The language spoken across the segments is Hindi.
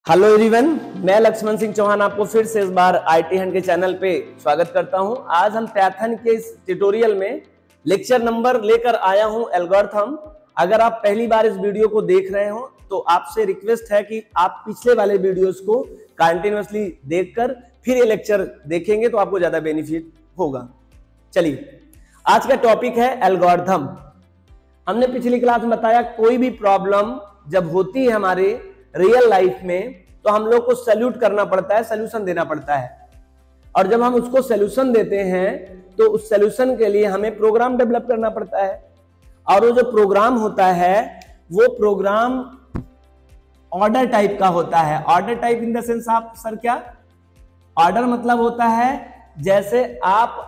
हेलो एवरीवन, मैं लक्ष्मण सिंह चौहान आपको फिर से इस बार आईटी हंट के चैनल पे स्वागत करता हूं। आज हम पाइथन के इस ट्यूटोरियल में लेक्चर नंबर लेकर आया हूं एल्गोरिथम। अगर आप पहली बार इस वीडियो को देख रहे हो तो आपसे रिक्वेस्ट है कि आप पिछले वाले वीडियोस को कंटिन्यूअसली देखकर फिर ये लेक्चर देखेंगे तो आपको ज्यादा बेनिफिट होगा। चलिए, आज का टॉपिक है एल्गोरिथम। हमने पिछली क्लास में बताया कोई भी प्रॉब्लम जब होती है हमारे रियल लाइफ में तो हम लोग को सॉल्यूट करना पड़ता है, सॉल्यूशन देना पड़ता है। और जब हम उसको सॉल्यूशन देते हैं तो उस सॉल्यूशन के लिए हमें प्रोग्राम डेवलप करना पड़ता है। और वो जो प्रोग्राम होता है वो प्रोग्राम ऑर्डर टाइप का होता है। Order type in the sense, आप सर क्या, ऑर्डर मतलब होता है जैसे आप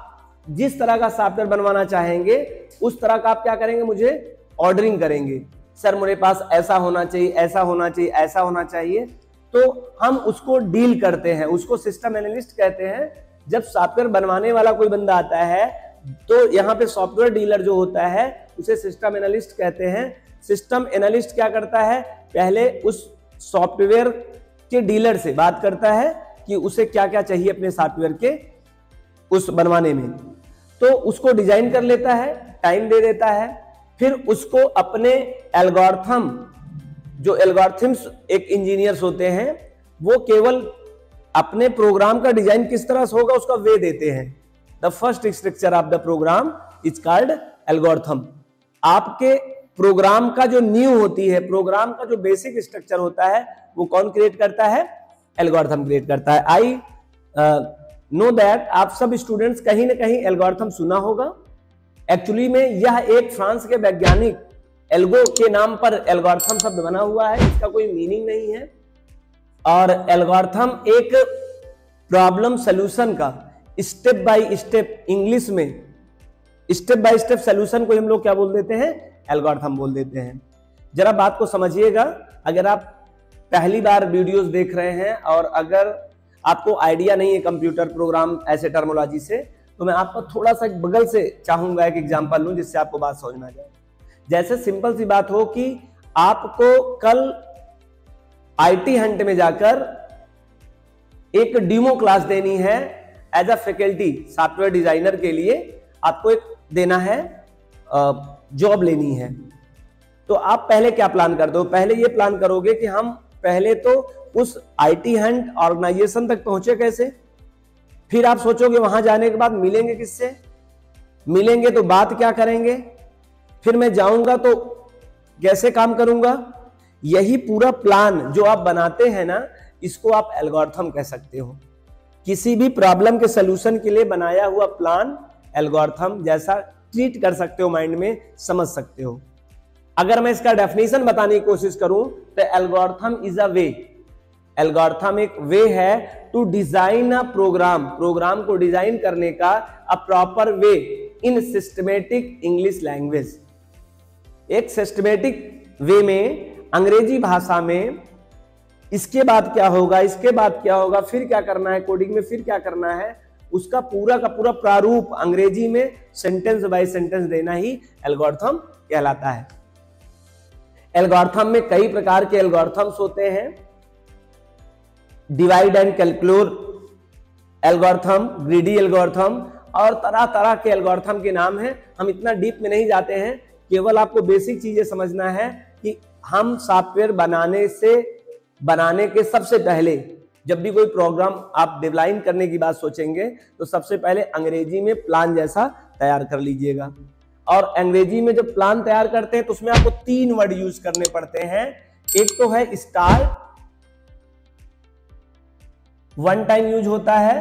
जिस तरह का सॉफ्टवेयर बनवाना चाहेंगे उस तरह का आप क्या करेंगे, मुझे ऑर्डरिंग करेंगे। सर मेरे पास ऐसा होना चाहिए, ऐसा होना चाहिए, ऐसा होना चाहिए, तो हम उसको डील करते हैं, उसको सिस्टम एनालिस्ट कहते हैं। जब सॉफ्टवेयर बनवाने वाला कोई बंदा आता है तो यहाँ पे सॉफ्टवेयर डीलर जो होता है उसे सिस्टम एनालिस्ट कहते हैं। सिस्टम एनालिस्ट क्या करता है, पहले उस सॉफ्टवेयर के डीलर से बात करता है कि उसे क्या क्या चाहिए अपने सॉफ्टवेयर के उस बनवाने में, तो उसको डिजाइन कर लेता है, टाइम दे देता है, फिर उसको अपने एल्गोरिथम, जो एल्गोरिथम्स एक इंजीनियर्स होते हैं वो केवल अपने प्रोग्राम का डिजाइन किस तरह से होगा उसका वे देते हैं। The first structure of the program is called algorithm. आपके प्रोग्राम का जो न्यू होती है, प्रोग्राम का जो बेसिक स्ट्रक्चर होता है वो कौन क्रिएट करता है, एल्गोरिथम क्रिएट करता है। आई नो दैट आप सब स्टूडेंट्स कहीं ना कहीं एल्गोरिथम सुना होगा। एक्चुअली में यह एक फ्रांस के वैज्ञानिक एल्गो के नाम पर एल्गोरिथम शब्द बना हुआ है, इसका कोई मीनिंग नहीं है। और एल्गोरिथम एक प्रॉब्लम सॉल्यूशन का स्टेप बाय स्टेप, इंग्लिश में स्टेप बाय स्टेप सॉल्यूशन को हम लोग क्या बोल देते हैं, एल्गोरिथम बोल देते हैं। जरा बात को समझिएगा। अगर आप पहली बार वीडियोस देख रहे हैं और अगर आपको आइडिया नहीं है कंप्यूटर प्रोग्राम ऐसे टर्मोलॉजी से, तो मैं आपको थोड़ा सा बगल से चाहूंगा एक एग्जांपल लूं जिससे आपको बात समझ में आ जाए। जैसे सिंपल सी बात हो कि आपको कल आईटी हंट में जाकर एक डेमो क्लास देनी है as a faculty, software designer के लिए आपको एक देना है, जॉब लेनी है। तो आप पहले क्या प्लान करते हो, पहले ये प्लान करोगे कि हम पहले तो उस आईटी हंट ऑर्गेनाइजेशन तक पहुंचे कैसे, फिर आप सोचोगे वहां जाने के बाद मिलेंगे किससे, मिलेंगे तो बात क्या करेंगे, फिर मैं जाऊंगा तो कैसे काम करूंगा। यही पूरा प्लान जो आप बनाते हैं ना, इसको आप एल्गोरिथम कह सकते हो। किसी भी प्रॉब्लम के सलूशन के लिए बनाया हुआ प्लान एल्गोरिथम जैसा ट्रीट कर सकते हो, माइंड में समझ सकते हो। अगर मैं इसका डेफिनेशन बताने की कोशिश करूं तो algorithm is a way, algorithm एक वे है to design a program, program को डिजाइन करने का a proper way in systematic English language. एक सिस्टमेटिक वे में, अंग्रेजी भाषा में, इसके बाद क्या होगा, इसके बाद क्या होगा, फिर क्या करना है, कोडिंग में फिर क्या करना है, उसका पूरा का पूरा प्रारूप अंग्रेजी में सेंटेंस बाय सेंटेंस देना ही एल्गोरिथम कहलाता है। एल्गोरिथम में कई प्रकार के एल्गोरिथम्स होते हैं। Divide and calculate algorithm, greedy algorithm और तरह तरह के एल्गोरिथम के नाम हैं। हम इतना डीप में नहीं जाते हैं, केवल आपको बेसिक चीजें समझना है कि हम सॉफ्टवेयर बनाने के सबसे पहले जब भी कोई प्रोग्राम आप डिजाइन करने की बात सोचेंगे तो सबसे पहले अंग्रेजी में प्लान जैसा तैयार कर लीजिएगा। और अंग्रेजी में जब प्लान तैयार करते हैं तो उसमें आपको 3 वर्ड यूज करने पड़ते हैं। एक तो है स्टार्ट, वन टाइम यूज होता है,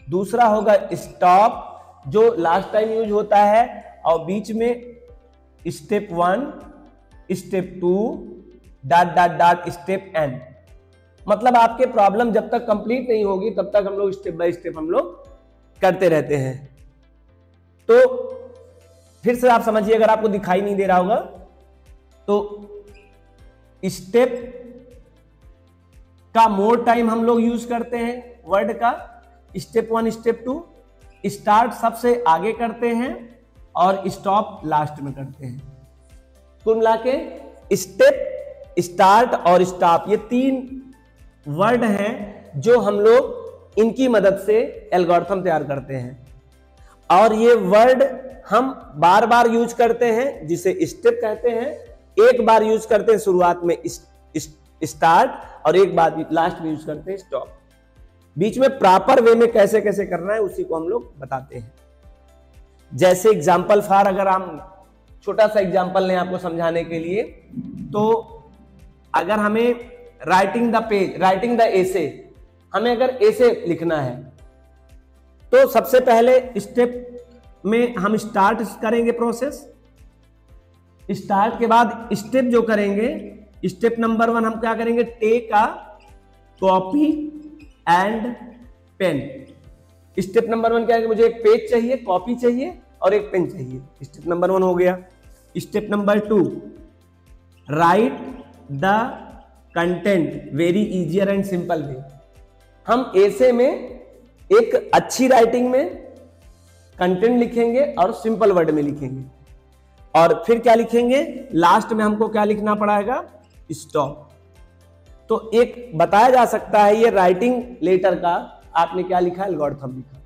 दूसरा होगा स्टॉप जो लास्ट टाइम यूज होता है, और बीच में step 1, step 2, dot dot dot step N. मतलब आपके प्रॉब्लम जब तक कंप्लीट नहीं होगी तब तक हम लोग स्टेप बाय स्टेप हम लोग करते रहते हैं। तो फिर से आप समझिए, अगर आपको दिखाई नहीं दे रहा होगा तो स्टेप का मोर टाइम हम लोग यूज करते हैं वर्ड का, स्टेप 1, स्टेप 2, स्टार्ट सबसे आगे करते हैं और स्टॉप लास्ट में करते हैं। कुल मिला के स्टेप, स्टार्ट और स्टॉप, ये 3 वर्ड हैं जो हम लोग इनकी मदद से एल्गोरिथम तैयार करते हैं, और ये वर्ड हम बार बार यूज करते हैं जिसे स्टेप कहते हैं। एक बार यूज करते हैं शुरुआत में स्टार्ट, और एक बार लास्ट में यूज करते हैं स्टॉप। बीच में प्रॉपर वे में कैसे कैसे करना है उसी को हम लोग बताते हैं। जैसे एग्जाम्पल फॉर, अगर हम छोटा सा एग्जाम्पल लें आपको समझाने के लिए, तो अगर हमें राइटिंग द एसे, हमें अगर एसे लिखना है तो सबसे पहले स्टेप में हम स्टार्ट करेंगे प्रोसेस। स्टार्ट के बाद स्टेप जो करेंगे, स्टेप नंबर 1 हम क्या करेंगे, take a copy and pen. Step number 1 क्या है, मुझे एक पेज चाहिए, कॉपी चाहिए और एक पेन चाहिए। स्टेप नंबर 1 हो गया। Step number 2, right the content very easier and simple way. हम ऐसे में एक अच्छी राइटिंग में कंटेंट लिखेंगे और सिंपल वर्ड में लिखेंगे, और फिर क्या लिखेंगे, लास्ट में हमको क्या लिखना पड़ेगा, स्टॉप। तो एक बताया जा सकता है ये राइटिंग लेटर का आपने क्या लिखा, एल्गोरिथम लिखा।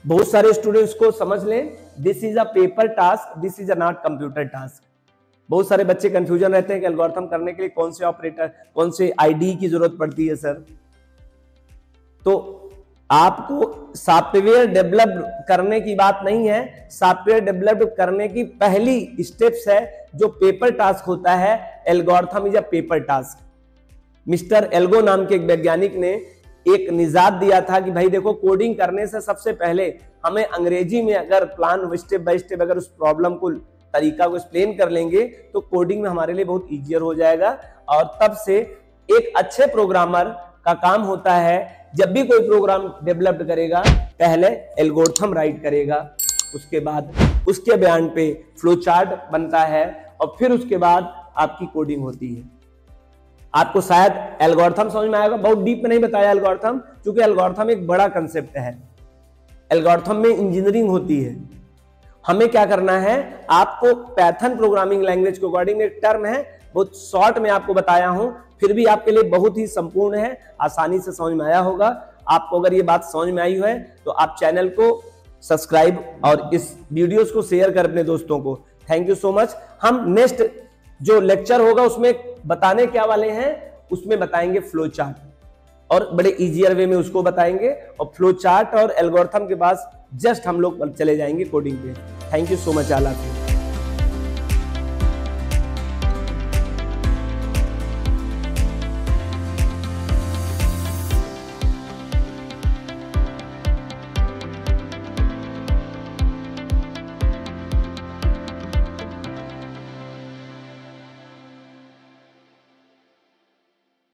बहुत सारे स्टूडेंट्स को समझ लें, this is a paper task, this is a not computer task. बहुत सारे बच्चे कंफ्यूजन रहते हैं कि एल्गोरिथम करने के लिए कौन से ऑपरेटर, कौन से आईडी की जरूरत पड़ती है सर। तो आपको सॉफ्टवेयर डेवलप करने की बात नहीं है, सॉफ्टवेयर डेवलप करने की पहली स्टेप्स है जो पेपर टास्क होता है। Algorithm is a paper task. Mister algo नाम के एक वैज्ञानिक ने एक निजात दिया था कि भाई देखो, कोडिंग करने से सबसे पहले हमें अंग्रेजी में अगर प्लान स्टेप बाय स्टेप अगर उस प्रॉब्लम को, तरीका को एक्सप्लेन कर लेंगे तो कोडिंग में हमारे लिए बहुत इजियर हो जाएगा। और तब से एक अच्छे प्रोग्रामर का काम होता है, जब भी कोई प्रोग्राम डेवलप करेगा पहले एल्गोरिथम राइट करेगा, उसके बाद उसके बयान पे फ्लो चार्ट बनता है, और फिर उसके बाद आपकी कोडिंग होती है। आपको शायद एल्गोरिथम समझ में आएगा, बहुत डीप में नहीं बताया एल्गोरिथम, क्योंकि एल्गोरिथम एक बड़ा कंसेप्ट है। एल्गोरिथम में इंजीनियरिंग होती है। हमें क्या करना है, आपको पाइथन प्रोग्रामिंग लैंग्वेज के अकॉर्डिंग एक टर्म है, बहुत शॉर्ट में आपको बताया हूं, फिर भी आपके लिए बहुत ही संपूर्ण है, आसानी से समझ में आया होगा। आपको अगर ये बात समझ में आई है तो आप चैनल को सब्सक्राइब और इस वीडियोस को शेयर कर अपने दोस्तों को। Thank you so much. हम नेक्स्ट जो लेक्चर होगा उसमें बताने क्या वाले हैं, उसमें बताएंगे फ्लो चार्ट, और बड़े इजियर वे में उसको बताएंगे, और फ्लो चार्ट और एल्गोरिथम के पास जस्ट हम लोग चले जाएंगे कोडिंग पे। Thank you so much all of you.